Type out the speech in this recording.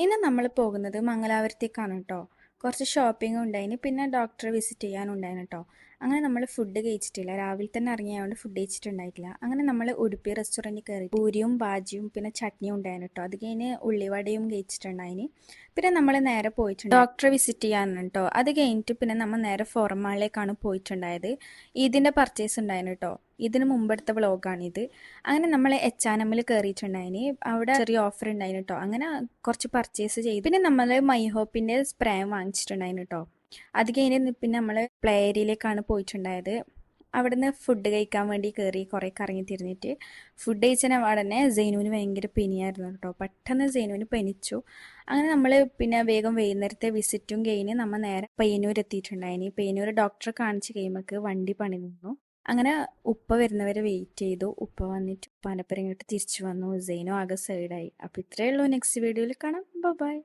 ഇന്ന് നമ്മൾ പോകുന്നത് മംഗലാപുരത്തേക്കാണ് കേട്ടോ. കുറച്ച് ഷോപ്പിംഗ് ഉണ്ടായിന്, പിന്നെ ഡോക്ടറെ വിസിറ്റ് ചെയ്യാനുണ്ടായിന് കേട്ടോ. അങ്ങനെ നമ്മൾ ഫുഡ് കഴിച്ചിട്ടില്ല, രാവിലെ തന്നെ ഇറങ്ങിയതുകൊണ്ട് ഫുഡ് കഴിച്ചിട്ടുണ്ടായിട്ടില്ല. അങ്ങനെ നമ്മൾ ഉടുപ്പി റെസ്റ്റോറൻറ്റിൽ കയറി പൂരിയും ബാജിയും പിന്നെ ചട്നിയും ഉണ്ടായിരുന്നു കേട്ടോ. അത് കഴിഞ്ഞ് ഉള്ളിവടയും കഴിച്ചിട്ടുണ്ടായിന്. പിന്നെ നമ്മൾ നേരെ പോയിട്ടുണ്ട് ഡോക്ടറെ വിസിറ്റ് ചെയ്യാനാണ് കേട്ടോ. അത് കഴിഞ്ഞിട്ട് പിന്നെ നമ്മൾ നേരെ ഫോറം മാളിലേക്കാണ് പോയിട്ടുണ്ടായത്. ഇതിൻ്റെ പർച്ചേസ് ഉണ്ടായിരുന്നു കേട്ടോ. ഇതിന് മുമ്പെടുത്ത വ്ളോഗാണിത്. അങ്ങനെ നമ്മൾ എച്ച്.ആൻഡ്.എമ്മിൽ കയറിയിട്ടുണ്ടായിന്. അവിടെ ചെറിയ ഓഫർ ഉണ്ടായിരുന്നു കേട്ടോ. അങ്ങനെ കുറച്ച് പർച്ചേസ് ചെയ്തു. പിന്നെ നമ്മൾ മൈഹോപ്പിൻ്റെ സ്പ്രേ വാങ്ങിച്ചിട്ടുണ്ടായിരുന്നു കേട്ടോ. അത് കഴിഞ്ഞ് പിന്നെ നമ്മൾ പ്ലേ ഏരിയയിലേക്കാണ് പോയിട്ടുണ്ടായത്. അവിടുന്ന് ഫുഡ് കഴിക്കാൻ വേണ്ടി കയറി കുറേ കറങ്ങി തിരിഞ്ഞിട്ട് ഫുഡ് കഴിച്ചതിന് ഉടനെ സൈനുവിന് ഭയങ്കര പനിയായിരുന്നു കേട്ടോ. പെട്ടെന്ന് സൈനുവിന് പനിച്ചു. അങ്ങനെ നമ്മൾ പിന്നെ വേഗം വൈകുന്നേരത്തെ വിസിറ്റും കഴിഞ്ഞ് നമ്മൾ നേരെ പയ്യന്നൂർ എത്തിയിട്ടുണ്ടായിന്. പയ്യന്നൂർ ഡോക്ടറെ കാണിച്ച് കഴിയുമ്പോൾ വണ്ടി പണി നിന്നു. അങ്ങനെ ഉപ്പ വരുന്നവരെ വെയിറ്റ് ചെയ്തു. ഉപ്പ വന്നിട്ട് ഉപ്പാനപ്പുറം ഇങ്ങോട്ട് തിരിച്ചു വന്നു. സൈനു ആകെ സൈഡായി. അപ്പോൾ ഇത്രയേ ഉള്ളൂ. നെക്സ്റ്റ് വീഡിയോയിൽ കാണാം. ബൈ.